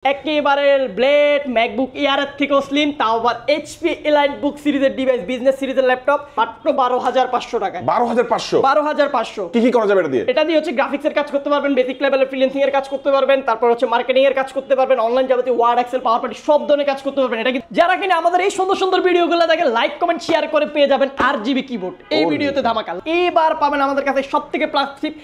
একেবারে blade MacBook এয়ারের থেকেও slim, তাও আবার এইচপি এলাইট বুক সিরিজের ডিভাইস, বিজনেস সিরিজের ল্যাপটপ মাত্র 12,500 টাকায়। 12,500 কি কি করা যাবে এটা দিয়ে? এটা দিয়ে হচ্ছে গ্রাফিক্সের কাজ করতে পারবেন, বেসিক লেভেলের ফ্রিল্যান্সিং এর কাজ করতে পারবেন, তারপর হচ্ছে মার্কেটিং এর কাজ করতে পারবেন, অনলাইন যাবতীয় ওয়ার্ড, এক্সেল, পাওয়ার পয়েন্ট সব ধরনের কাজ করতে পারবেন। এটা কি যারা কিনা আমাদের এই সুন্দর সুন্দর ভিডিওগুলো দেখে লাইক কমেন্ট শেয়ার করে পেয়ে যাবেন RGB কিবোর্ড। এই ভিডিওতে ধামাকা এবার পাবেন আমাদের কাছে সবথেকে প্লাস্টিক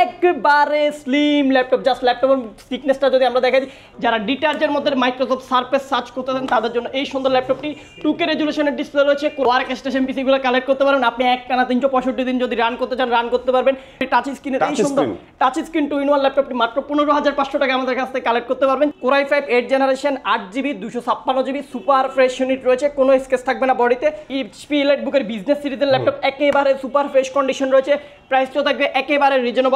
একবারে স্লিম ল্যাপটপ। জাস্ট ল্যাপটপের থিকনেসটা যদি আমরা দেখাই, যারা ডিটাচের মধ্যে মাইক্রোসফট সারফেস সার্চ করতে চান তাদের জন্য এই সুন্দর ল্যাপটপটি 2K রেজুলেশনের ডিসপ্লে রয়েছে। ওয়ার্ক স্টেশন পিসিগুলো কালেক্ট করতে পারবেন আপনি একটানা 365 দিন যদি রান করতে চান রান করতে পারবেন। টাচ স্ক্রিনের এই সুন্দর টাচ স্ক্রিন 2-in-1 ল্যাপটপটি মাত্র 15,500 টাকা আমাদের কাছ থেকে কালেক্ট করতে পারবেন। Core i5 8th generation 8GB 256GB super fresh unit রয়েছে, কোনো স্কেচ থাকবে না বডিতে। এইচপি এলাইট বুকের বিজনেস সিরিজের ল্যাপটপ একেবারে সুপার ফ্রেশ কন্ডিশন রয়েছে, প্রাইসও থাকবে একেবারে রিজনেবল।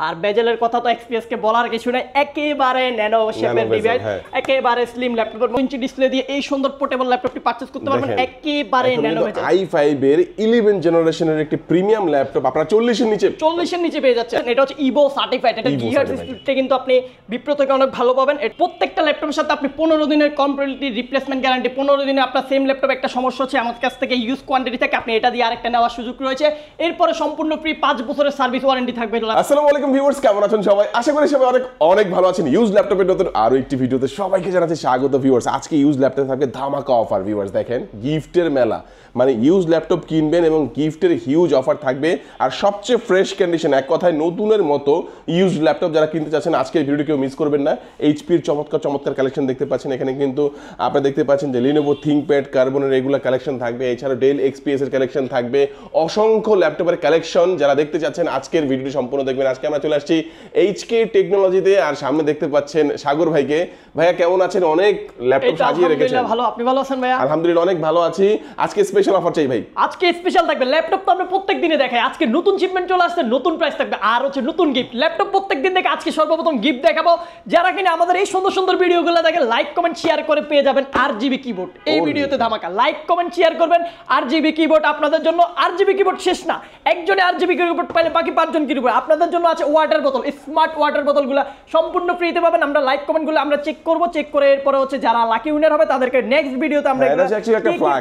আর বেজেলের কথা তো এক্সপিএস কে বলার কিছু নাই, একেবারে ন্যানো শেপের ডিভাইস, একেবারে স্লিম ল্যাপটপের 2 ইঞ্চি ডিসপ্লে দিয়ে এই সুন্দর পোর্টেবল ল্যাপটপটি পারচেজ করতে পারবেন একেবারে ন্যানো বেজেল। i5 এর 11th জেনারেশনের একটি প্রিমিয়াম ল্যাপটপ আপনারা 40 এর নিচে পেয়ে যাচ্ছেন। এটা হচ্ছে ইভো সার্টিফাইড, এটা গিগার্স স্পিডে কিন্তু আপনি বিপ্রো থেকে অনেক ভালো পাবেন। প্রত্যেকটা ল্যাপটপের সাথে আপনি 15 দিনের কমপ্লিটলি রিপ্লেসমেন্ট গ্যারান্টি, 15 দিনে আপনার সেম ল্যাপটপ একটা সমস্যা হচ্ছে আমার কাছ থেকে ইউজ কোয়ান্টিটি থেকে আপনি এটা দিয়ে আরেকটা নেওয়ার সুযোগ রয়েছে। এরপরে সম্পূর্ণ ফ্রি 5 বছরের সার্ভিস ওয়ারেন্টি থাকবে। আসসালামু আলাইকুম ভিউয়ার্স, কেমন আছেন সবাই? আশা করি সবাই অনেক ভালো আছেন। ইউজ ল্যাপটপের নতুন আরো একটি ভিডিওতে সবাইকে জানাচ্ছি স্বাগত ভিউয়ার্স। আজকে ইউজ ল্যাপটপে থাকবে ধামাকা অফার ভিউয়ার্স। দেখেন গিফটের মেলা, মানে ইউজ ল্যাপটপ কিনবেন এবং গিফটের হিউজ অফার থাকবে আর সবচেয়ে ফ্রেশ কন্ডিশন, এক কথায় নতুনের মতো ইউজ ল্যাপটপ যারা কিনতে চাচ্ছেন আজকের ভিডিওটি কেউ মিস করবেন না। এইচপির চমৎকার কালেকশন দেখতে পাচ্ছেন এখানে, কিন্তু আপনারা দেখতে পাচ্ছেন যে লিনোভো থিংকপ্যাড কার্বনের রেগুলার কালেকশন থাকবে, এছাড়া ডেল XPS এর কালেকশন থাকবে, অসংখ্য ল্যাপটপের কালেকশন। যারা দেখতে চাচ্ছেন আজকের ভিডিওটি সম্পূর্ণ দেখবেন। আজকে আমরা চলে আসছি HK টেকনোলজিতে আর সামনে দেখতে পাচ্ছেন সাগর ভাইকে। ভাইয়া কেমন আছেন? অনেক ল্যাপটপ সাজিয়ে রেখেছেন। ভালো, আপনি ভালো আছেন ভাইয়া? আলহামদুলিল্লাহ অনেক ভালো আছি। আজকে স্পেশাল অফার চাই ভাই। আজকে স্পেশাল থাকবে ল্যাপটপ, তো আমরা প্রত্যেক দিনে দেখাই, আজকে নতুন শিপমেন্ট চলে আসছে, নতুন প্রাইস থাকবে আর হচ্ছে নতুন গিফট। ল্যাপটপ প্রত্যেক দিন দেখে আজকে সর্বপ্রথম গিফট দেখাবো। যারা কিনা আমাদের এই সুন্দর সুন্দর ভিডিওগুলো দেখে লাইক কমেন্ট শেয়ার করে পেয়ে যাবেন RGB কিবোর্ড। এই ভিডিওতে ধামাকা লাইক কমেন্ট শেয়ার করবেন, RGB কিবোর্ড আপনাদের জন্য। RGB কিবোর্ড শেষ না, একজনে RGB কিবোর্ড পাইলে বাকি 5 জন কিনবে। আপনাদের জন্য আছে ওয়াটার বোতল, স্মার্ট ওয়াটার বোতলগুলো সম্পূর্ণ ফ্রিতে পাবেন। আমরা লাইক কমেন্টগুলো আমরা চেক করব, চেক করে এরপরে হচ্ছে যারা লাকি উইনার হবে তাদেরকে নেক্সট ভিডিওতে আমরা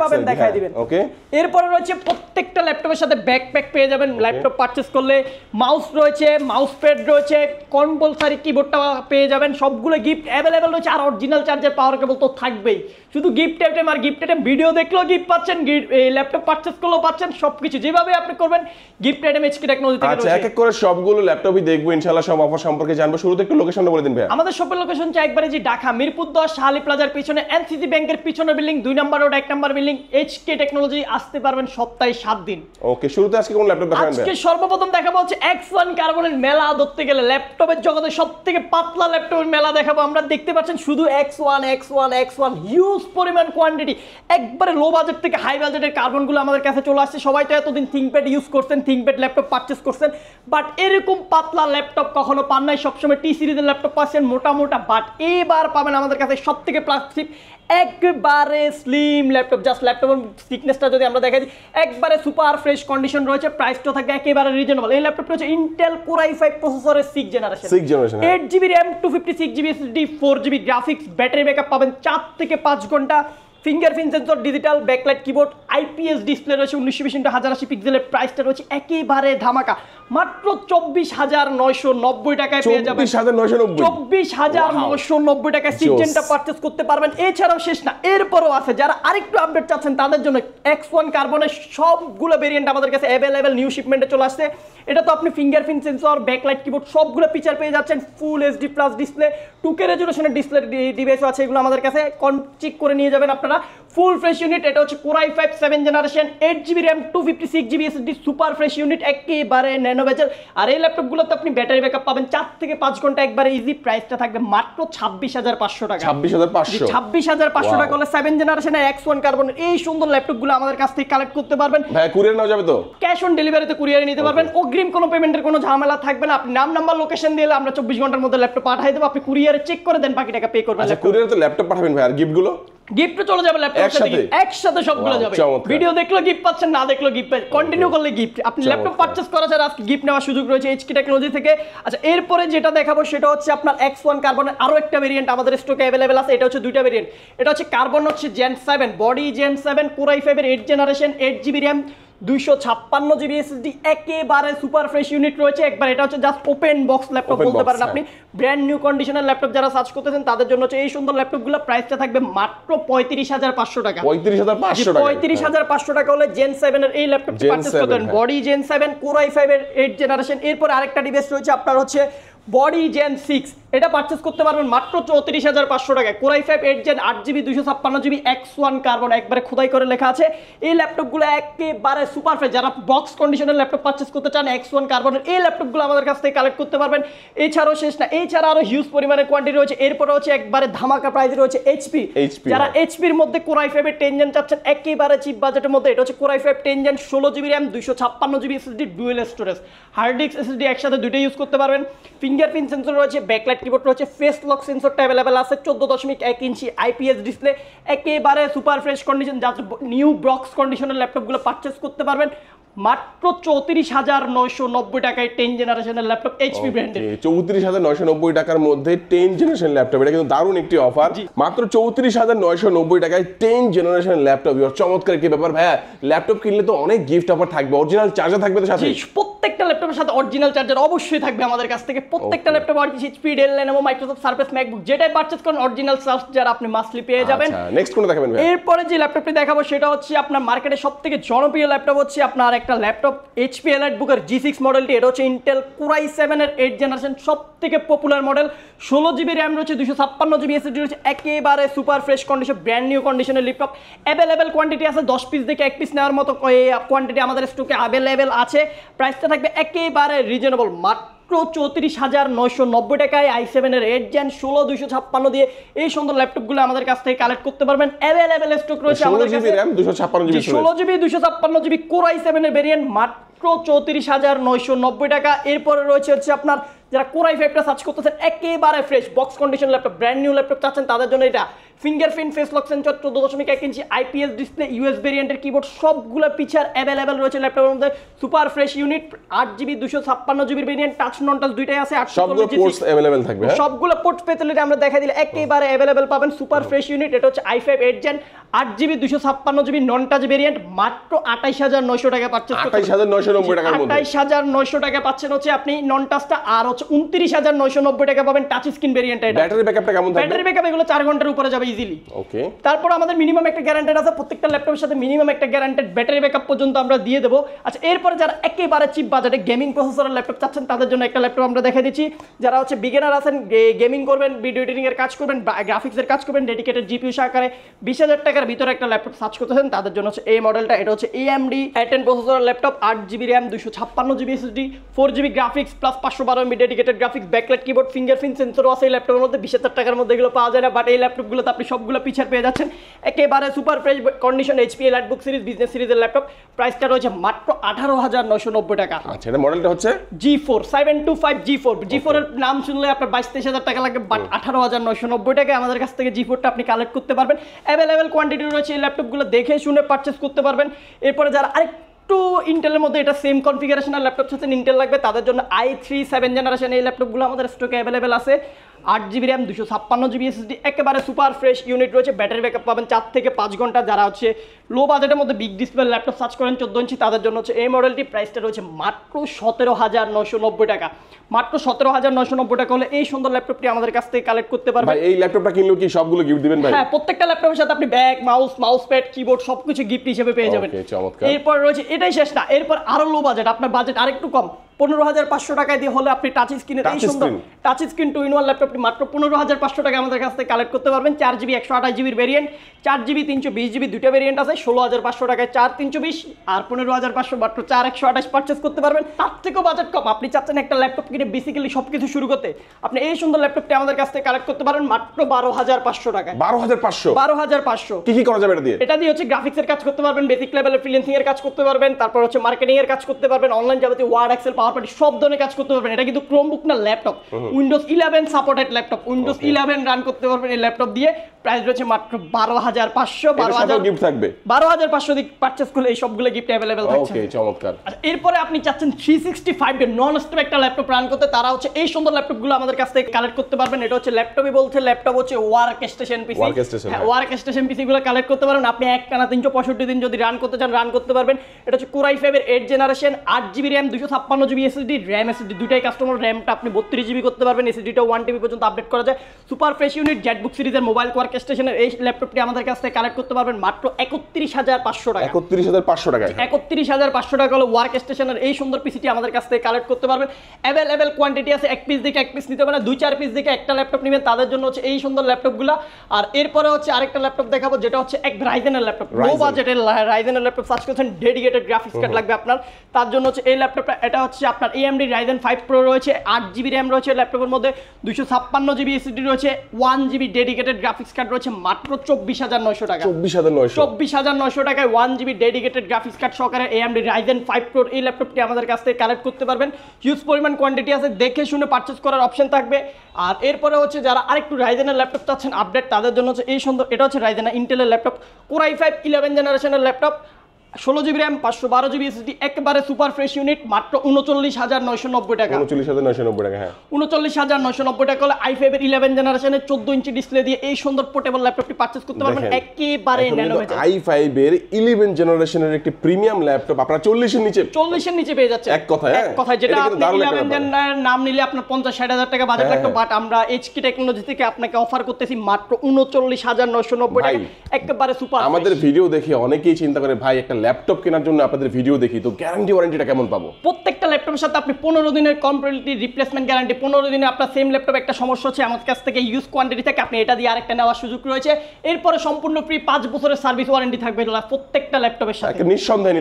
পাবেন দেখাই দিবেন। ওকে, এরপরে রয়েছে প্রত্যেকটা ল্যাপটপের সাথে ব্যাকপ্যাক পেয়ে যাবেন ল্যাপটপ পারচেজ করলে। মাউস রয়েছে, মাউস প্যাড রয়েছে, কম্পালসারি কিবোর্ডটা পেয়ে যাবেন। সবগুলো গিফট অ্যাভেলেবেল রয়েছে আর অরিজিনাল চার্জার পাওয়ার কেবল তো থাকবেই। শুধু গিফট আইটেম আর গিফট আইটেম, ভিডিও দেখলেও গিফট পাচ্ছেন, ল্যাপটপ পারচেজ করলেও পাচ্ছেন। সবকিছু যেভাবে আপনি করবেন গিফট আইটেম HK টেকনোলজি থেকে রয়েছে। আচ্ছা, এক এক করে সবগুলো ল্যাপটপই দেখবো ইনশাআল্লাহ, সব অফার সম্পর্কে জানবো। শুরুতে একটু লোকেশনটা বলে দিন ভাই। আমাদের শপের লোকেশন হচ্ছে একবারে যে ঢাকা মিরপুর 10 শাহালি প্লাজার পিছনে NCC ব্যাংকের পিছনে বিল্ডিং 2 নম্বর রোড 1 নম্বর বিল্ডিং। HK টেকনোলজি আসতে পারবেন সপ্তাহে 7 দিন। ওকে, শুরুতে আজকে কোন ল্যাপটপ দেখাবেন? আজকে সর্বপ্রথম দেখাবো হচ্ছে X1 কার্বনের মেলা। ধরতে গেলে ল্যাপটপের জগতে সবথেকে পাতলা ল্যাপটপের মেলা দেখাবো আমরা। দেখতে পাচ্ছেন শুধু X1 হিউজ পরিমাণ কোয়ান্টিটি, একবারে লো বাজেট থেকে হাই বাজেটের কার্বনগুলো আমাদের কাছে চলে আসছে। সবাই তো এতদিন থিংকপ্যাড ইউজ করছেন, থিংকপ্যাড ল্যাপটপ পারচেজ করছেন, বাট এরকম পাতলা ল্যাপটপ কখনো পান নাই। সবসময় টি সিরিজের ল্যাপটপ পাচ্ছেন মোটা, বাট এবার পাবেন আমাদের কাছে সবথেকে প্লাস্টিক একবারে স্লিম ল্যাপটপ। জাস্ট ল্যাপটপের থিকনেসটা যদি আমরা দেখাই, একবারে সুপার ফ্রেশ কন্ডিশন রয়েছে, প্রাইসটা থাকবে একেবারে রিজনেবল। এই ল্যাপটপটা হচ্ছে ইন্টেল Core i5 প্রসেসরের 6th generation 8GB RAM 256GB SSD 4GB graphics. Battery backup পাবেন 4 থেকে 5 ঘন্টা। Fingerprint sensor, digital backlight keyboard, IPS display রয়েছে, 1920x1080 পিক্সেলের। প্রাইসটা রয়েছে একেবারে ধামাকা মাত্র 24,990 টাকায় পেয়ে যাবেন। 24,990 টাকায় সিজনটা পারচেজ করতে পারবেন। এছাড়াও শেষ না, এরপরও আছে যারা আরেকটু আপডেট চাচ্ছেন তাদের জন্য X1 কার্বনের সবগুলো ভেরিয়েন্ট আমাদের কাছে অ্যাভেলেবেল নিউ শিপমেন্টে চলে আসছে। এটা তো আপনি ফিঙ্গারপ্রিন্ট সেন্সর, ব্যাকলাইট কিবোর্ড সবগুলো ফিচার পেয়ে যাচ্ছেন। Full HD plus display, 2K রেজুলেশনের ডিসপ্লে ডিভাইসও আছে, এগুলো আমাদের কাছে চেক করে নিয়ে যাবেন আপনারা। ফুল ফ্রেশ ইউনিট, এটা হচ্ছে Core i5 7th generation 8GB RAM 256GB SSD super fresh unit, একেবারে ন্যানো বেজেল। আর এই ল্যাপটপগুলোতে আপনি ব্যাটারি ব্যাকআপ পাবেন 4 থেকে 5 ঘন্টা একবারে ইজি। প্রাইসটা থাকবে মাত্র 26,500 টাকা। 26,500 টাকা হলে 7th জেনারেশনের X1 কার্বন এই সুন্দর ল্যাপটপগুলো আমাদের কাছ থেকে কালেক্ট করতে পারবেন। ভাই কুরিয়ার নাও যাবে তো? ক্যাশ অন ডেলিভারিতে কুরিয়ারে নিতে পারবেন। অগ্রিম কোনো পেমেন্টের কোনো ঝামেলা থাকবে না। আপনি নাম নাম্বার লোকেশন দিলে আমরা 24 ঘন্টার মধ্যে ল্যাপটপ পাঠিয়ে দেব। আপনি কুরিয়ারে চেক করে দেন, বাকি টাকা পে করবেন। আচ্ছা, কুরিয়ারে তো ল্যাপটপ পাঠাবেন ভাই, আর গিফটগুলো? গিফট চলে যাবে ল্যাপটপ একসাথে সবগুলো যাবে। ভিডিও দেখলো গিফট পাচ্ছেন, না দেখলো গিফট পাচ্ছেন, কন্টিনিউ করলে গিফট। আপনি ল্যাপটপ পারচেজ করা ছাড়া আজকে গিফট নেওয়ার সুযোগ রয়েছে এইচকে টেকনোলজি থেকে। আচ্ছা, এরপরে যেটা দেখাবো সেটা হচ্ছে আপনার X1 কার্বনের আরো একটা ভেরিয়েন্ট আমাদের স্টকে अवेलेबल আছে। এটা হচ্ছে দুইটা ভেরিয়েন্ট। এটা হচ্ছে কার্বন হচ্ছে gen 7 body gen 7 core i5 এর 8 generation 8GB RAM 256GB SSD একেবারে সুপার ফ্রেশ ইউনিট রয়েছে একবার। এটা হচ্ছে জাস্ট ওপেন বক্স ল্যাপটপ বলতে পারেন আপনি। ব্র্যান্ড নিউ কন্ডিশনের ল্যাপটপ যারা সার্চ করতেছেন তাদের জন্য হচ্ছে এই সুন্দর ল্যাপটপগুলো। প্রাইসটা থাকবে মাত্র 35,500 টাকা। 35,500 টাকা হলে জেন 7 এর এই ল্যাপটপটি পারচেজ করতেন। বডি জেন 7 কোর i5 এর 8 জেনারেশন। এরপর আরেকটা ডিভাইস রয়েছে আপনার হচ্ছে বডি জেন 6, এটা পারচেজ করতে পারবেন মাত্র 34,500 টাকায়। Core i5 8 gen 8GB 256GB X1 carbon একবারে খোদাই করে লেখা আছে। এই ল্যাপটপগুলো একেবারে সুপার ফ্রেশ। যারা বক্স কন্ডিশনের ল্যাপটপ পারচেজ করতে চান X1 কার্বনের এই ল্যাপটপগুলো আমাদের কাছ থেকে কালেক্ট করতে পারবেন। এছাড়াও শেষ না, এছাড়া আরো হিউজ পরিমাণে কোয়ান্টিটি রয়েছে। এরপর হচ্ছে একবারে ধামাকা প্রাইসে রয়েছে এইচপি। যারা এইচপির মধ্যে কোর i5 এর 10 জেন চাচ্ছেন একেবারে চিপ বাজেটের মধ্যে, এটা হচ্ছে core i5 10 gen 16GB RAM 256GB SSD dual storage hard disk SSD একসাথে দুইটা ইউজ করতে পারবেন। ফিঙ্গারপ্রিন্ট সেন্সর রয়েছে, ব্যাকলাইট কিবোর্ড রয়েছে, ফেস লক সেন্সরটা अवेलेबल আছে, 14.1 ইঞ্চি IPS ডিসপ্লে, একেবারে সুপার ফ্রেশ কন্ডিশন। যা নিউ বক্স কন্ডিশনের ল্যাপটপগুলো পারচেজ করতে পারবেন মাত্র 34,990 টাকায় 10 জেনারেশনের ল্যাপটপ এইচপি ব্র্যান্ডের। 34,990 টাকার মধ্যে 10 জেনারেশন ল্যাপটপ, এটা কিন্তু দারুণ একটি অফার। মাত্র 34,990 টাকায় 10 জেনারেশন ল্যাপটপ। চমৎকার একটি ব্যাপার ভাইয়া। ল্যাপটপ কিনলে তো অনেক গিফট অফার থাকবে, অরিজিনাল চার্জার থাকবে তো সাথে? প্রত্যেকটা ল্যাপটপের সাথে অরিজিনাল চার্জার অবশ্যই থাকবে আমাদের কাছ থেকে। প্রত্যেকটা laptop HP, Dell, Lenovo, Microsoft Surface, MacBook যেটাই পারচেজ করেন অরিজিনাল চার্জার আপনি মাসলি পেয়ে যাবেন। নেক্সট কোন দেখাবেন ভাই? এরপরে যে ল্যাপটপটি দেখাবো সেটা হচ্ছে আপনার মার্কেটে সবথেকে জনপ্রিয় ল্যাপটপ হচ্ছে আপনার একটা ল্যাপটপ HP EliteBook G6 মডেলটি। এটা হচ্ছে ইন্টেল কোর i7 এর 8 জেনারেশন সবথেকে পপুলার মডেল। 16GB RAM রয়েছে, 256GB SSD রয়েছে, একেবারে super fresh condition, brand new কন্ডিশনের ল্যাপটপ। অ্যাভেলেবেল কোয়ান্টিটি আছে 10 পিস থেকে 1 পিস নেওয়ার মতো কোয়ান্টিটি আমাদের স্টকে অ্যাভেলেবেল আছে। প্রাইসটা থাকবে একেবারে রিজনেবল মাত্র 34,990 টাকায় i7 এর 8 জেন 16 দিয়ে এই সুন্দর ল্যাপটপগুলো আমাদের কাছ থেকে কালেক্ট করতে পারবেন। অ্যাভেলেবেল স্টক রয়েছে আমাদের কাছে। 16GB RAM 256GB 16GB 256GB core i7 এর ভেরিয়েন্ট মাত্র 34,990 টাকা। এরপরে রয়েছে হচ্ছে আপনার যারা কোর i5টা সার্চ করতেছেন একেবারে fresh box condition laptop, brand new laptop চাচ্ছেন তাদের জন্য এটা। Fingerprint face lock sensor, 14.1 inch IPS display, US ভেরিয়েন্টের কিবোর্ড, সবগুলো ফিচার অ্যাভেলেবেল রয়েছে ল্যাপটপের মধ্যে। Super fresh unit, 8GB 256GB variant, touch নন টাচ দুইটাই আছে। সবগুলো পোর্টস अवेलेबल থাকবে। সবগুলো পোর্ট ফ্যাসিলিটি আমরা দেখাই দিলে একেবারে অ্যাভেলেবেল পাবেন। সুপার ফ্রেশ ইউনিট, এটা হচ্ছে i5 8 জেন 8GB 256GB নন টাচ ভেরিয়েন্ট মাত্র 28,900 টাকা পারচেজ করতে। 28,990 টাকার মধ্যে 28,900 টাকা পাচ্ছেন হচ্ছে আপনি নন টাচটা, আর হচ্ছে 29,990 টাকা পাবেন টাচ স্ক্রিন ভেরিয়েন্টে। ব্যাটারি ব্যাকআপটা কেমন থাকবে? ব্যাটারি ব্যাকআপ এগুলো 4 ঘন্টার উপরে যাবে ইজিলি। ওকে। তারপর আমাদের মিনিমাম একটা গ্যারান্টেড আছে, প্রত্যেকটা ল্যাপটপের সাথে মিনিমাম একটা গ্যারান্টেড ব্যাটারি ব্যাকআপ পর্যন্ত আমরা দিয়ে দেবো। আচ্ছা, এরপরে যারা একেবারে চিপ বাজেটে গেমিং প্রসেসরের ল্যাপটপ চাচ্ছেন তাদের জন্য একটা ল্যাপটপ আমরা দেখাই দিচ্ছি। যারা হচ্ছে বিগিনার আছেন, গেমিং করবেন, ভিডিও এডিটিং এর কাজ করবেন, গ্রাফিক্সের কাজ করবেন, ডেডিকেটেড জিপিইউ সহকারে 20,000 টাকার ভিতরে একটা ল্যাপটপ সার্চ করতেছেন তাদের জন্য হচ্ছে এই মডেলটা। এটা হচ্ছে AMD i10 প্রসেসরের ল্যাপটপ, 8GB RAM 256GB SSD 4GB graphics plus 512MB dedicated graphics, backlight keyboard, fingerprint সেন্সরও আছে এই ল্যাপটপের মধ্যে। 20,000 টাকার মধ্যে এগুলো পাওয়া যায় না, বাট এই ল্যাপটপগুলোতে আপনি সবগুলো ফিচার পেয়ে যাচ্ছেন একেবারে super fresh condition. HP EliteBook series business সিরিজের ল্যাপটপ, প্রাইসটা রয়েছে মাত্র 18,990 টাকা। আচ্ছা, এটা মডেলটা হচ্ছে G4 725 G4 এর নাম শুনলে আপনার 22-23,000 টাকা লাগবে, বাট 18,990 টাকায় আমাদের কাছ থেকে G4টা আপনি কালেক্ট করতে পারবেন। অ্যাভেলেবেল কোয়ান্টিটি রয়েছে এই ল্যাপটপগুলো, দেখে শুনে পারচেজ করতে পারবেন। এরপরে যারা আরেকটু ইন্টেলের মধ্যে এটা সেম কনফিগারেশনের ল্যাপটপ সাথে ইন্টেল লাগবে তাদের জন্য i3 7 জেনারেশন এই ল্যাপটপগুলো আমাদের স্টকে অ্যাভেলেবেল আছে। 8GB RAM 256GB SSD একেবারে সুপার ফ্রেশ ইউনিট রয়েছে। ব্যাটারি ব্যাকআপ পাবেন 4 থেকে 5 ঘন্টা। যারা হচ্ছে লো বাজেটের মধ্যে বিগ ডিসপ্লে ল্যাপটপ সার্চ করেন 14 ইঞ্চি তাদের জন্য হচ্ছে এই মডেলটি। প্রাইসটা রয়েছে মাত্র 17,990 টাকা। মাত্র 17,990 টাকা হলে এই সুন্দর ল্যাপটপটি আমাদের কাছ থেকে কালেক্ট করতে পারবেন। ভাই এই ল্যাপটপটা কিনলেও কি সবগুলো গিফট দিবেন ভাই? হ্যাঁ, প্রত্যেকটা ল্যাপটপের সাথে আপনি ব্যাগ, মাউস প্যাড, কিবোর্ড সবকিছু গিফট হিসেবে পেয়ে যাবেন। ওকে, চমৎকার। এরপর রয়েছে, এটাই শেষ না, এরপর আরো লো বাজেট, আপনার বাজেট আরেকটু কম, 15,500 টাকায় দিয়ে হলে আপনি টাচ স্ক্রিনের এই সুন্দর টাচ স্ক্রিন 2-in-1 ল্যাপটপটি মাত্র 15,500 টাকা আমাদের কাছ থেকে কালেক্ট করতে পারবেন। 4GB 128GB variant, 4GB 320GB দুইটা ভেরিয়েন্ট আছে। 16,500 টাকায় 4 320 আর 15,500 মাত্র 4 128 পারচেজ করতে পারবেন। তার থেকেও বাজেট কম, আপনি চাচ্ছেন একটা ল্যাপটপ কিনে বেসিক্যালি সবকিছু শুরু করতে, আপনি এই সুন্দর ল্যাপটপটি আমাদের কাছ থেকে কালেক্ট করতে পারেন মাত্র 12,500 টাকায়। 12,500 কি কি করা যাবে এটা দিয়ে? এটা দিয়ে হচ্ছে গ্রাফিক্সের কাজ করতে পারবেন, বেসিক লেভেলের ফ্রিল্যান্সিং এর কাজ করতে পারবেন, তারপর হচ্ছে মার্কেটিং এর কাজ করতে পারবেন, অনলাইন যাবতীয় ওয়ার্ড, এক্সেল, পাওয়ার পয়েন্ট সব ধরনের কাজ করতে পারবেন। এটা কিন্তু ক্রোমবুক না, laptop, Windows 11 supported laptop, Windows 11 run করতে পারবেন এই ল্যাপটপ দিয়ে। প্রাইস রয়েছে মাত্র 12,500। 12,000 গিফট থাকবে, 12,500 দিয়ে পারচেজ করলে এই সবগুলো গিফট अवेलेबल থাকছে। ওকে, চমৎকার। আচ্ছা, এরপরে আপনি চাচ্ছেন 365 ডে নন স্টপ একটা ল্যাপটপ রান করতে, তারা হচ্ছে এই সুন্দর ল্যাপটপগুলো আমাদের কাছ থেকে কালেক্ট করতে পারবেন। এটা হচ্ছে ল্যাপটপই বলছে, ল্যাপটপ হচ্ছে ওয়ার্ক স্টেশন পিসি, ওয়ার্ক স্টেশন পিসি গুলো কালেক্ট করতে পারবেন। আপনি একটানা 365 দিন যদি রান করতে চান রান করতে পারবেন। এটা হচ্ছে Core i5 এর 8 generation, 8GB RAM, 256GB SSD, RAM SSD দুইটাই কাস্টমার। RAM-টা আপনি 32GB করতে পারবেন, SSD-টা 1TB পর্যন্ত আপডেট করা যায়। সুপার ফ্রেশ ইউনিট, জেটবুক সিরিজের মোবাইল ওয়ার্ক স্টেশনের এই ল্যাপটপটি আমাদের কাছ থেকে কালেক্ট করতে পারবেন মাত্র 31,500 টাকা। 31,500 টাকা, 31,500 টাকা হলো ওয়ার্ক স্টেশনের এই সুন্দর পিসিটি আমাদের কাছ থেকে কালেক্ট করতে পারবেন। অ্যাভেলেবেল কোয়ান্টিটি আছে, এক পিস দেখে এক পিস নিতে পারেন, 2-4 পিস দেখে একটা ল্যাপটপ নেবেন, তাদের জন্য হচ্ছে এই সুন্দর ল্যাপটপগুলো। আর এরপরে হচ্ছে আরেকটা ল্যাপটপ দেখাবো, যেটা হচ্ছে এক রাইজেনের ল্যাপটপ, লো বাজেটের রাইজেনের ল্যাপটপ সার্চ করছেন, ডেডিকেটেড গ্রাফিক্স কার্ড লাগবে আপনার, তার জন্য হচ্ছে এই ল্যাপটপটা। এটা হচ্ছে আপনার AMD Ryzen 5 Pro রয়েছে, 8GB RAM রয়েছে ল্যাপটপের মধ্যে, 256GB SSD রয়েছে, 1GB ডেডিকেটেড গ্রাফিক্স কার্ড রয়েছে, মাত্র 24,900 টাকা। 24,900 টাকায় 1GB ডেডিকেটেড গ্রাফিক্স কার্ড সহকারে AMD Ryzen 5 Pro এই ল্যাপটপটি আমাদের কাছ থেকে কালেক্ট করতে পারবেন। হিউজ পরিমাণ কোয়ান্টিটি আছে, দেখে শুনে পারচেজ করার অপশন থাকবে। আর এরপরে হচ্ছে যারা আরেকটু রাইজেনের ল্যাপটপ চাচ্ছেন আপডেট, তাদের জন্য হচ্ছে এই সুন্দর, এটা হচ্ছে রাইজেন ইন্টেলের ল্যাপটপ, Core i5 11 জেনারেশনের laptop, 16GB RAM, 512GB SSD, একেবারে সুপার ফ্রেশ ইউনিট, মাত্র 39,990 টাকা। 39,990 টাকা, হ্যাঁ, 39,990 টাকা হলে i5 এর 11 জেনারেশনের 14 ইঞ্চি ডিসপ্লে দিয়ে এই সুন্দর পোর্টেবল ল্যাপটপটি পারচেজ করতে পারবেন একেবারে ন্যানো বাজেট। i5 এর 11 জেনারেশনের একটি প্রিমিয়াম ল্যাপটপ আপনারা 40 এর নিচে পেয়ে যাচ্ছে। এক কথায়, এক কথায়, যেটা আপনি 11 জেনারেশনের নাম নিলে আপনার 50-60,000 টাকা বাজেট লাগতো, বাট আমরা HK টেকনোলজি থেকে আপনাকে অফার করতেছি মাত্র 39,990 টাকা, একেবারে সুপার। আমাদের ভিডিও দেখে অনেকেই চিন্তা করে ভাই একটা ল্যাপটপ কেনার জন্য আপনাদের ভিডিও দেখি, তো গ্যারান্টি ওয়ারেন্টিটা কেমন পাবো? প্রত্যেকটা ল্যাপটপের সাথে আপনি 15 দিনের কমপ্লিটলি রিপ্লেসমেন্ট গ্যারান্টি। 15 দিনে আপনার সেম ল্যাপটপ একটা সমস্যা হচ্ছে আমাদের কাছ থেকে ইউজ কোয়ান্টিটি থেকে আপনি এটা দিয়ে আরেকটা নেওয়ার সুযোগ রয়েছে। এরপরে সম্পূর্ণ ফ্রি 5 বছরের সার্ভিস ওয়ারেন্টি থাকবে প্রত্যেকটা ল্যাপটপের সাথে, নিঃসন্দেহে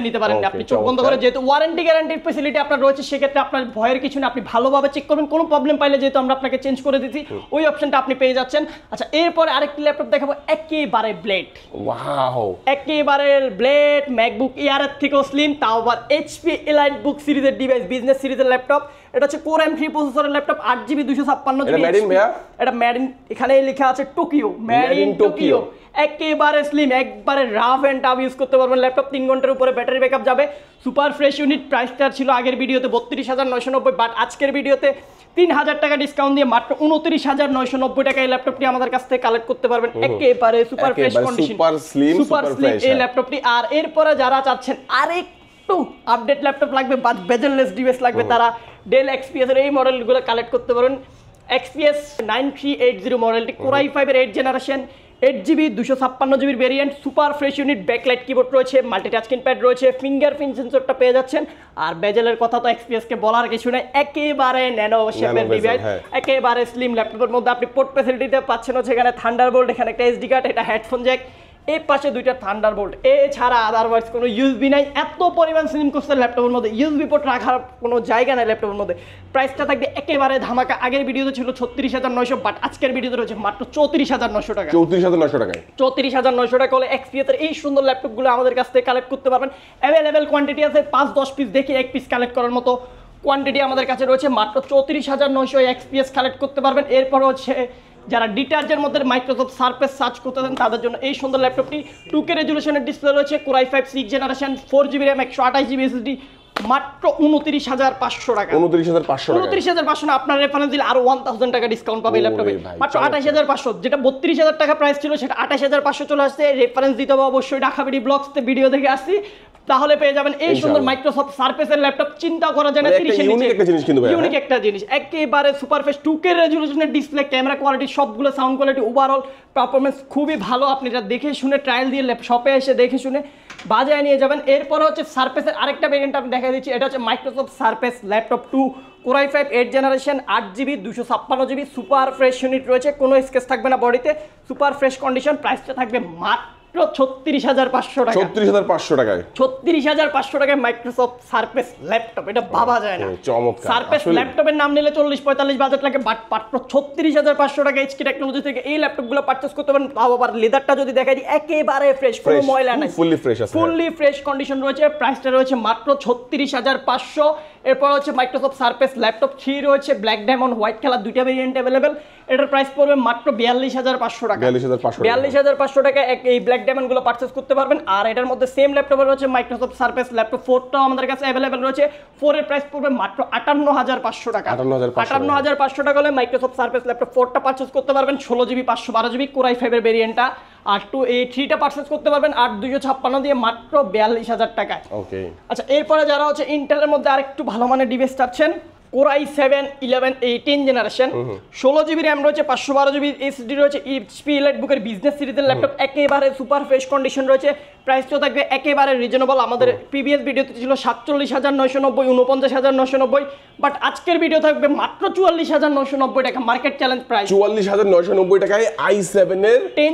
নিতে পারবেন, আপনি চোখ বন্ধ করে। যেহেতু ওয়ারেন্টি গ্যারান্টির ফ্যাসিলিটি আপনার রয়েছে, সেক্ষেত্রে আপনার ভয়ের কিছু না, আপনি ভালোভাবে চেক করবেন, কোনো প্রবলেম পাইলে যেহেতু আমরা আপনাকে চেঞ্জ করে দিচ্ছি ওই অপশনটা আপনি পেয়ে যাচ্ছেন। আচ্ছা, এরপরে আরেকটি ল্যাপটপ দেখাবো, একেবারে ব্লেড, ওয়াও, একেবারে ব্লেড, ম্যাকবুক এয়ারের থেকেও স্লিম, তাও আবার HP EliteBook সিরিজের ডিভাইস, বিজনেস সিরিজের ল্যাপটপ। এটা হচ্ছে Core M3 প্রসেসরের ল্যাপটপ, 8GB 256GB। এটা মেড ইন ভাইয়া, এটা মেড ইন, এখানে লেখা আছে টোকিও, মেড ইন টোকিও। একেবারে স্লিম, একবারে রাফ এন্ড টাফ ইউজ করতে পারবেন ল্যাপটপ, 3 ঘন্টার উপরে ব্যাটারি ব্যাকআপ যাবে। সুপার ফ্রেশ ইউনিট, প্রাইসটা ছিল আগের ভিডিওতে 32,990, বাট আজকের ভিডিওতে 3,000 টাকা ডিসকাউন্ট দিয়ে মাত্র 29,990 টাকা এই ল্যাপটপটি আমাদের কাছ থেকে কালেক্ট করতে পারবেন। একেবারে super fresh condition, super slim এই ল্যাপটপটি। আর এরপরে যারা চাচ্ছেন আরেকটু আপডেট ল্যাপটপ লাগবে বা বেজেললেস ডিভাইস লাগবে, তারা ডেল XPS এর এই মডেলগুলো কালেক্ট করতে পারেন। XPS 9380 মডেলটি, Core i5 এর 8 generation, 8GB 256GB variant, super fresh unit, backlight keyboard রয়েছে, মাল্টি টাচ স্ক্রিন প্যাড রয়েছে, ফিঙ্গারপ্রিন্ট সেন্সরটা পেয়ে যাচ্ছেন। আর বেজেলের কথা তো XPS কে বলার কিছু নাই, একেবারে ন্যানো শেপের ডিভাইস, একেবারে স্লিম। ল্যাপটপের মধ্যে আপনি পোর্ট ফ্যাসিলিটিতে পাচ্ছেন হচ্ছে এখানে থান্ডারবোল্ট, এখানে একটা SD কার্ড, এটা হেডফোন জ্যাক, এই পাশে দুইটা থান্ডারবোল্ট, এছাড়া আদারওয়াইজ কোনো ইউএসবি নাই। এত পরিমাণ স্লিম করছে ল্যাপটপের মধ্যে, ইউএসবি পোর্ট রাখার কোনো জায়গা নাই ল্যাপটপের মধ্যে। প্রাইসটা থাকবে একেবারে ধামাকা, আগের ভিডিওতে ছিল 36,900, বাট আজকের ভিডিওতে রয়েছে মাত্র 34,900 টাকা। 34,900 টাকায়, 34,900 টাকা হলে XPS এর এই সুন্দর ল্যাপটপগুলো আমাদের কাছ থেকে কালেক্ট করতে পারবেন। অ্যাভেলেবেল কোয়ান্টিটি আছে, 5-10 পিস দেখে এক পিস কালেক্ট করার মতো কোয়ান্টিটি আমাদের কাছে রয়েছে। মাত্র 34,900 XPS কালেক্ট করতে পারবেন। এরপর হচ্ছে যারা ডিটাচের মধ্যে মাইক্রোসফট সারফেস সার্চ করতে দেন তাদের জন্য এই সুন্দর ল্যাপটপটি, 2K রেজুলেশনের ডিসপ্লে রয়েছে, Core i5 6 generation, 4GB RAM, 128GB SSD, মাত্র 29,500 টাকা। 29,500 না, আপনার রেফারেন্স দিলে আরো 1000 টাকা ডিসকাউন্ট পাবে ল্যাপটপে, মাত্র 28,500। যেটা 32,000 টাকা প্রাইস ছিল সেটা 28,500 চলে আসছে। রেফারেন্স দিতে হবে অবশ্যই, ঢাকাবিডি ব্লগসতে ভিডিও দেখে আসছি, তাহলে পেয়ে যাবেন এই সুন্দর মাইক্রোসফট সারফেসের ল্যাপটপ। চিন্তা করা যায় না, 30 এর নিচে ইউনিক একটা জিনিস, একেবারে সুপার ফ্রেশ 2K রেজুলেশনের ডিসপ্লে, ক্যামেরা কোয়ালিটি সবগুলো, সাউন্ড কোয়ালিটি, ওভারঅল পারফরমেন্স খুবই ভালো। আপনি এটা দেখে শুনে ট্রায়াল দিয়ে শপে এসে দেখে শুনে বাজায় নিয়ে যাবেন। এরপর হচ্ছে সারফেসের আরেকটা ভেরিয়েন্ট আমি দেখা দিচ্ছি, এটা হচ্ছে Microsoft surface laptop 2, Core i5 8 generation, 8GB 256GB, super fresh unit রয়েছে, কোনো স্কেচ থাকবে না বডিতে, সুপার ফ্রেশ কন্ডিশন। প্রাইসটা থাকবে মাত্র 36,500 টাকা। 36,500 টাকায় 36,500 টাকায় মাইক্রোসফট সারফেস ল্যাপটপ, এটা ভাবা যায় না। চমৎকার। সারফেস ল্যাপটপের নাম নিলে 40-45 বাজেট লাগে, বাট মাত্র 36,500 টাকা এইচপি টেকনোলজি থেকে এই ল্যাপটপগুলো পারচেজ করতে পারেন। তাও আবার লেদারটা যদি দেখাই দিই একেবারে ফ্রেশ, কোনো ময়লা নাই, ফুললি ফ্রেশ আছে, ফুললি ফ্রেশ কন্ডিশন রয়েছে। প্রাইসটা রয়েছে মাত্র 36,500। এরপর হচ্ছে মাইক্রোসফট সারফেস ল্যাপটপ 3 রয়েছে, ব্ল্যাক ডায়মন্ড হোয়াইট কালার, দুইটা ভেরিয়েন্ট अवेलेबल। এটার প্রাইস পড়বে মাত্র 42,500 টাকা। 42,500 টাকা এই ব্ল্যাক ডায়মন্ড গুলো পারচেজ করতে পারবেন। আর এটার মধ্যে সেম ল্যাপটপ রয়েছে মাইক্রোসফট সারফেস ল্যাপটপ 4টাও আমাদের কাছে अवेलेबल রয়েছে। 4 এর প্রাইস পড়বে মাত্র 58,500 টাকা। 58,500 টাকা হলে মাইক্রোসফট সারফেস ল্যাপটপ 4টা পারচেজ করতে পারবেন, 16GB 512GB কোর i5 এর ভেরিয়েন্টটা। আর 3টা পারচেজ করতে পারবেন 8,256 দিয়ে মাত্র 42,000 টাকায়। ওকে, আচ্ছা, এরপরে যারা হচ্ছে ইন্টেলের মধ্যে আরেকটু ভালো মানের ডিভাইস চাচ্ছেন, core i7 11 10 generation, 16GB RAM রয়েছে, 512GB এসএসডি রয়েছে, এইচপি ইলাইটবুকের বিজনেস সিরিজের ল্যাপটপ, একেবারে সুপার ফ্রেশ কন্ডিশন রয়েছে। প্রাইসটাও থাকবে একেবারে রিজনেবল। আমাদের প্রিভিয়াস ভিডিওতে ছিল 47,990, 49,990, বাট আজকের ভিডিও থাকবে মাত্র 44,990 টাকা, মার্কেট চ্যালেঞ্জ প্রাইস। 44,990 টাকায় i7 এর 10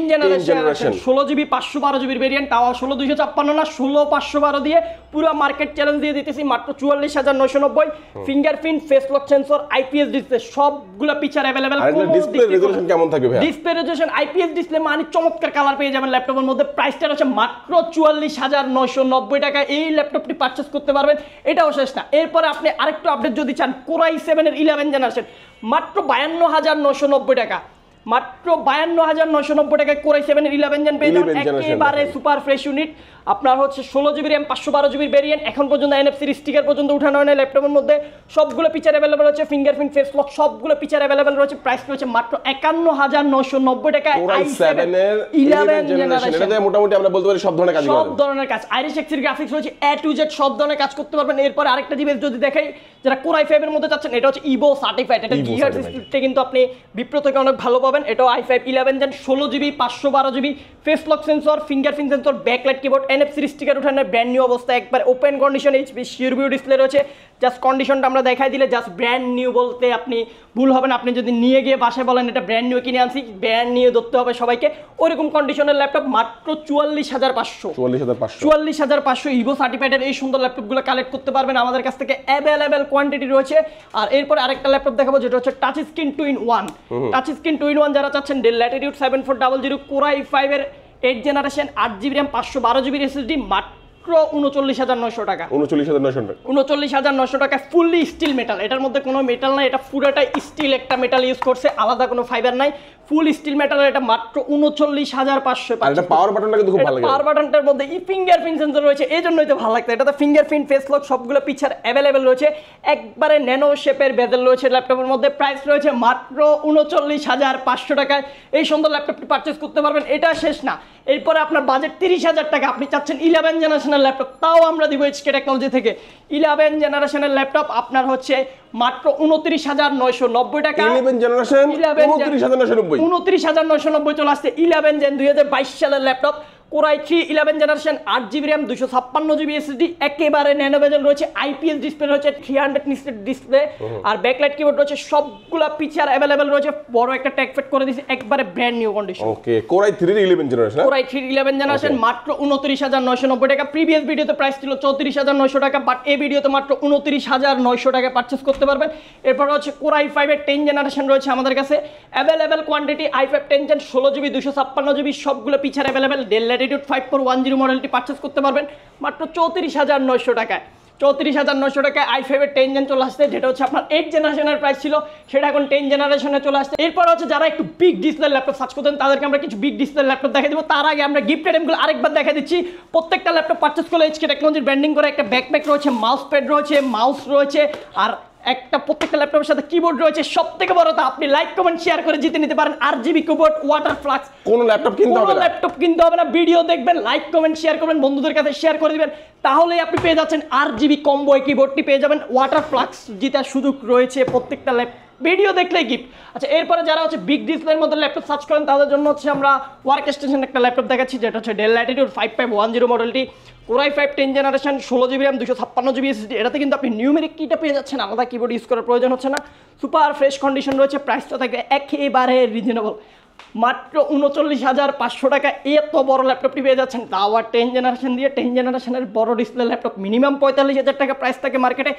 জেনারেশন 16GB 512GB ভেরিয়েন্ট, তাও 16,256 না, 16,512 দিয়ে পুরো মার্কেট চ্যালেঞ্জ দিয়ে দিতেছি মাত্র 44,990। Fingerprint, face lock sensor, IPS display সবগুলো ফিচার अवेलेबल। আর এর ডিসপ্লে রেজোলিউশন কেমন থাকবে ভাই? ডিসপ্লে রেজোলিউশন আইপিএস ডিসপ্লে মানে চমৎকার কালার পেয়ে যাবেন ল্যাপটপের মধ্যে। প্রাইসটা হচ্ছে মাত্র 44,990 টাকা এই ল্যাপটপটি পারচেজ করতে পারবেন। এটাও শেষ না, এরপরে আপনি আরেকটু আপডেট যদি চান, কোর i7 এর 11 জেনারেশন মাত্র 52,990 টাকা, মাত্র 52,990 টাকায় কোর i7 এর 11 জেন পেয়ে যাবেন, একেবারে সুপার ফ্রেশ ইউনিট। আপনার হচ্ছে 16GB র্যাম 512GB ভেরিয়েন্ট, এখন পর্যন্ত এনএফসি স্টিকার পর্যন্ত উঠানো হয় না ল্যাপটপের মধ্যে। সবগুলো ফিচার अवेलेबल আছে, ফিঙ্গারপ্রিন্ট, ফেস লক সবগুলো ফিচার अवेलेबल রয়েছে। প্রাইস রয়েছে মাত্র 51,990 টাকায় i7 এর 11 জেনারেশন। এটাতে মোটামুটি আমরা বলতে পারি সব ধরনের কাজ, সব ধরনের কাজ, আইরিশ এক্সের গ্রাফিক্স রয়েছে, A to Z সব ধরনের কাজ করতে পারবেন। এরপর আরেকটা ডিভাইস যদি দেখাই, যারা কোর i5 এর মধ্যে চাচ্ছেন, এটা হচ্ছে ইভো সার্টিফাইড, এটা গিগাহার্টজ স্পিডটা কিন্তু আপনি বিপ্রো থেকে অনেক ভালো পাবেন। এটাও i5 11 gen, 16GB 512GB face lock sensor, fingerprint sensor, backlight keyboard, NFC sticker উঠানো, ব্র্যান্ড নিউ অবস্থা, একবার open condition, HP Sure View display রয়েছে। জাস্ট কন্ডিশনটা আমরা দেখাই দিলে জাস্ট ব্র্যান্ড নিউ বলতে আপনি ভুল হবেন। আপনি যদি নিয়ে গিয়ে বাসায় বলেন এটা ব্র্যান্ড নিউ কিনে আনছি, ব্র্যান্ড নিউ ধরতে হবে সবাইকে, ওইরকম কন্ডিশনের ল্যাপটপ মাত্র 44,500। 44,500 ইভো সার্টিফাইডের এই সুন্দর ল্যাপটপগুলো কালেক্ট করতে পারবেন আমাদের কাছ থেকে, অ্যাভেলেবেল কোয়ান্টিটি রয়েছে। আর এরপরে আরেকটা ল্যাপটপ দেখাবো যেটা হচ্ছে touch screen 2-in-1। Touch screen 2-in-1 যারা চাচ্ছেন, ডেল ল্যাটিটিউড 7400 কোর i5 এর 8 generation, 8GB RAM 512GB SSD, মাত্র 39,900 টাকা। 39,900 টাকা ফুললি স্টিল মেটাল, এটার মধ্যে কোনো মেটাল নাই, এটা পুরোটাই স্টিল একটা মেটাল ইউজ করছে, আলাদা কোনো ফাইবার নাই, ফুল স্টিল মেটাল। এটা মাত্র 39,500। আর এটা পাওয়ার বাটনটা কিন্তু খুব ভালো লাগে, পাওয়ার বাটনটার মধ্যে ফিঙ্গারপ্রিন্ট সেন্সর রয়েছে, এই জন্যই তো ভালো লাগছে। এটাতে ফিঙ্গারপ্রিন্ট, ফেস লক সবগুলো ফিচার अवेलेबल রয়েছে, একবারে ন্যানো শেপের বেজেল রয়েছে ল্যাপটপের মধ্যে। প্রাইস রয়েছে মাত্র 39,500 টাকায় এই সুন্দর ল্যাপটপটি পারচেজ করতে পারবেন। এটা শেষ না, এরপরে আপনার বাজেট 30,000 টাকা, আপনি চাচ্ছেন 11 জেনারেশনের ল্যাপটপ, তাও আমরা দিব এইচকে টেকনোলজি থেকে 11 জেনারেশনের ল্যাপটপ আপনার হচ্ছে মাত্র 29,990 টাকা। 11 জেনারেশন 29,990 চলে আসছে 11 জেন 2022 সালের laptop. Core i3 11 generation, 8GB RAM, 256GB SSD, একেবারে ন্যানো বেজেল রয়েছে, আইপিএস ডিসপ্লে রয়েছে, 300 নিটের ডিসপ্লে, আর ব্যাকলাইট কিবোর্ড রয়েছে, সবগুলা ফিচার अवेलेबल রয়েছে। বড় একটা ট্যাগ ফিট করে দিয়েছি, একবারে brand new condition. Okay, core i3 11 generation, core i3 11 generation মাত্র 29,990 টাকা। প্রিভিয়াস ভিডিওতে প্রাইস ছিল 34,900 টাকা, বাট এই ভিডিওতে মাত্র 29,900 টাকা পারচেজ করতে পারবেন। এরপর হচ্ছে কোর i5 এর 10 জেনারেশন রয়েছে আমাদের কাছে, available quantity i5 10 gen, 16GB 256GB সবগুলো ফিচার अवेलेबल। ডেল ল্যাটিটিউড 5410 মডেলটি পারচেজ করতে পারবেন মাত্র 34,900 টাকায়। 34,900 টাকায় i5 এর 10 জেন চলে আসছে, যেটা হচ্ছে আপনার 8 জেনারেশনের প্রাইস ছিল, সেটা এখন 10 জেনারেশনে চলে আসছে। এরপর হচ্ছে যারা একটু বিগ ডিসপ্লে ল্যাপটপ সার্চ করতেন, তাদেরকে আমরা কিছু বিগ ডিসপ্লে ল্যাপটপ দেখাই দেবো। তার আগে আমরা গিফট আইটেমগুলো আরেকবার দেখা দিচ্ছি। প্রত্যেকটা ল্যাপটপ পারচেজ করলে এইচকে টেকনোলজির ব্র্যান্ডিং করে একটা ব্যাকপ্যাক রয়েছে, মাউস প্যাড রয়েছে, মাউস রয়েছে, আর একটা প্রত্যেকটা ল্যাপটপের সাথে কিবোর্ড রয়েছে। সবথেকে বড় কথা, আপনি লাইক কমেন্ট শেয়ার করে জিতে নিতে পারেন RGB কিবোর্ড, ওয়াটার ফ্লাক্স। কোনো ল্যাপটপ কিনতে হবে না, ভিডিও দেখবেন, লাইক কমেন্ট শেয়ার করবেন, বন্ধুদের কাছে শেয়ার করে দিবেন, তাহলেই আপনি পেয়ে যাচ্ছেন RGB কম্বো কিবোর্ডটি পেয়ে যাবেন। ওয়াটার ফ্লাক্স জেতার সুযোগ রয়েছে প্রত্যেকটা ভিডিও দেখলেই গিফট। আচ্ছা, এরপরে যারা হচ্ছে বিগ ডিসপ্লের মধ্যে ল্যাপটপ সার্চ করেন, তাদের জন্য হচ্ছে আমরা ওয়ার্ক স্টেশন একটা ল্যাপটপ দেখাচ্ছি, যেটা হচ্ছে ডেল ল্যাটিটিউড 5510 মডেলটি, core i5 10 generation, 16GB RAM, 256GB SSD. এটাতে কিন্তু আপনি নিউমেরিক কিটা পেয়ে যাচ্ছেন, আলাদা কিবোর্ড ইউজ করার প্রয়োজন হচ্ছে না, সুপার ফ্রেশ কন্ডিশন রয়েছে। প্রাইসটা থাকবে একেবারে রিজনেবল মাত্র 39,500 টাকা এত বড় ল্যাপটপটি পেয়ে যাচ্ছেন, তাও আর 10 জেনারেশন দিয়ে। 10 জেনারেশনের বড় ডিসপ্লে ল্যাপটপ মিনিমাম 45,000 টাকা প্রাইস থাকে মার্কেটে,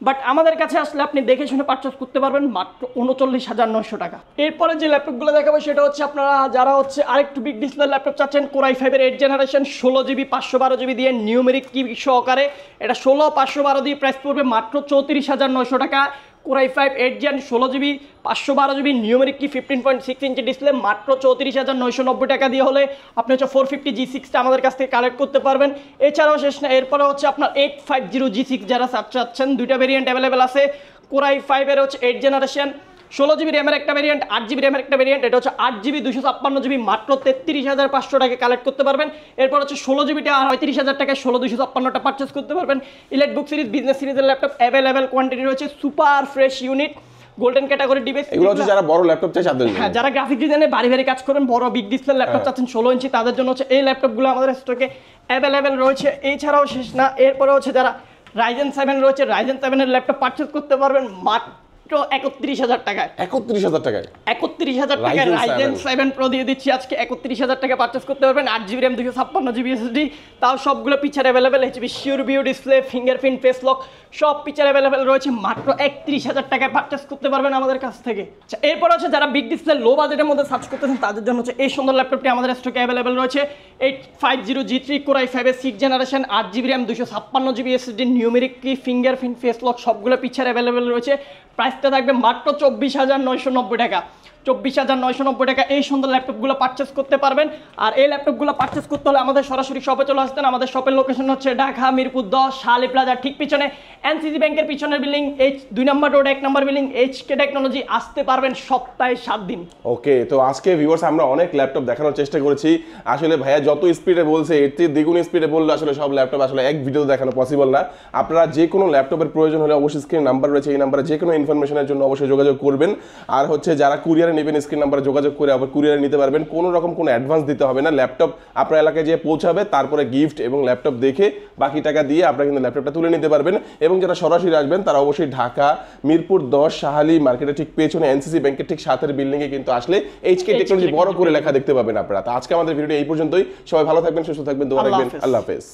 বাট আমাদের কাছে আসলে আপনি দেখে শুনে পারচেস করতে পারবেন মাত্র 39,900 টাকা। এরপরে যে ল্যাপটপগুলো দেখাবো সেটা হচ্ছে আপনারা যারা হচ্ছে আরেকটু বিগ ডিসপ্লে ল্যাপটপ চাচ্ছেন, Core i5 এর 8 জেনারেশন 16GB 512GB দিয়ে নিউমেরিক কি সহকারে, এটা 16 512 দিয়ে প্রাইস পড়বে মাত্র 34,900 টাকা। Core i5 8 Gen 16GB 512GB numeric কি 15.6 ইঞ্চি ডিসপ্লে মাত্র 34,990 টাকা দিয়ে হলে আপনি হচ্ছে 450G6টা আমাদের কাছ থেকে কালেক্ট করতে পারবেন। এছাড়াও শেষ না, এরপরে হচ্ছে আপনার 850G6 যারা চাচ্ছেন, দুইটা ভেরিয়েন্ট অ্যাভেলেবেল আছে। Core i5 এর হচ্ছে 8 জেনারেশন 16GB র্যামের একটা ভেরিয়েন্ট, 8GB র্যামের একটা ভেরিয়েন্ট, এটা হচ্ছে 8GB 256GB মাত্র 33,500 টাকা কালেক্ট করতে পারবেন। এরপর হচ্ছে 16GBটা 35,000 টাকায় 16,256টা পারচেস করতে পারবেন। ইলাইট বুক সিরিজ বিজনেস সিরিজের ল্যাপটপ অ্যাভেলেবেল কোয়ান্টিটি রয়েছে, super fresh unit, golden category device. এগুলো হচ্ছে যারা বড় ল্যাপটপ চাই তাদের জন্য। হ্যাঁ, যারা গ্রাফিক ডিজাইনে ভারী ভারী কাজ করেন, বড় বিগ ডিসপ্লে ল্যাপটপ চাচ্ছেন 16 ইঞ্চি, তাদের জন্য হচ্ছে এই ল্যাপটপগুলো আমাদের স্টকে অ্যাভেলেবেল রয়েছে। এছাড়াও শেষ না, এরপরে হচ্ছে যারা Ryzen 7 রয়েছে, Ryzen 7 এর ল্যাপটপ পারচেস করতে পারবেন মাত্র 31,000 টাকায়। 31,000 টাকায় 31,000 টাকায় Ryzen 7 Pro দিয়ে দিচ্ছি আজকে। 31,000 টাকা পারচেস করতে পারবেন, 8GB RAM 256GB SSD, তাও সবগুলো picture available. HB sure View display, fingerprint, face lock সব পিকচার অ্যাভেলেবেল রয়েছে, মাত্র 31,000 টাকায় পারচেস করতে পারবেন আমাদের কাছ থেকে। আচ্ছা, এরপর হচ্ছে যারা বিগ ডিসপ্লে লো বাজেটের মধ্যে সার্চ করতেছেন তাদের জন্য হচ্ছে এই সুন্দর ল্যাপটপটি আমাদের স্টকে অ্যাভেলেবেল রয়েছে। 850G3 Core i5 এর 6 generation 8GB RAM 256GB SSD numeric কি ফিঙ্গারপ্রিন্ট ফেস লক সবগুলো পিকচার অ্যাভেলেবেল রয়েছে। প্রাইসটা থাকবে মাত্র 24,990 টাকা। 24,990 টাকা এই সুন্দর ল্যাপটপগুলো পারচেস করতে পারবেন। আর এই ল্যাপটপগুলো পারচেস করতে হলে আমাদের সরাসরি শপে চলে আসতেন। আমাদের শপের লোকেশন হচ্ছে ঢাকা মিরপুর 10 শালি প্লাজার ঠিক পিছনে, এনসিসি ব্যাংকের পিছনের বিল্ডিং, 2 নম্বর রোড 1 নম্বর বিল্ডিং, HK টেকনোলজি। আসতে পারবেন সপ্তাহে 7 দিন। ওকে, তো আজকে ভিউয়ার্স আমরা অনেক ল্যাপটপ দেখানোর চেষ্টা করেছি। আসলে ভাইয়া যত স্পিডে বলছে এর থেকে দ্বিগুণ স্পিডে বললে আসলে সব ল্যাপটপ আসলে এক ভিডিওতে দেখানো পসিবল না। আপনারা যে কোনো ল্যাপটপের প্রয়োজন হলে অবশ্যই স্ক্রিনে নাম্বার রয়েছে, এই নাম্বারে যে কোনো ইনফরমেশনের জন্য অবশ্যই যোগাযোগ করবেন। আর হচ্ছে যারা কুরিয়ারে নেবেন স্ক্রিন নাম্বারে যোগাযোগ করে আবার কুরিয়ারে নিতে পারবেন। কোনো রকম কোনো অ্যাডভান্স দিতে হবে না, ল্যাপটপ আপনার এলাকায় যেয়ে পৌঁছাবে, তারপরে গিফট এবং ল্যাপটপ দেখে বাকি টাকা দিয়ে আপনারা কিন্তু ল্যাপটপটা তুলে নিতে পারবেন। এবং যারা সরাসরি আসবেন তারা অবশ্যই ঢাকা মিরপুর 10 শাহালি মার্কেটের ঠিক পেছনে এনসিসি ব্যাংকের ঠিক সাথের বিল্ডিংয়ে কিন্তু আসলে HK টেকনোলজি বড় করে লেখা দেখতে পাবেন আপনারা। তো আজকে আমাদের ভিডিওটি এই পর্যন্তই। সবাই ভালো থাকবেন, সুস্থ থাকবেন, দোয়া রাখবেন। আল্লাহ হাফেজ।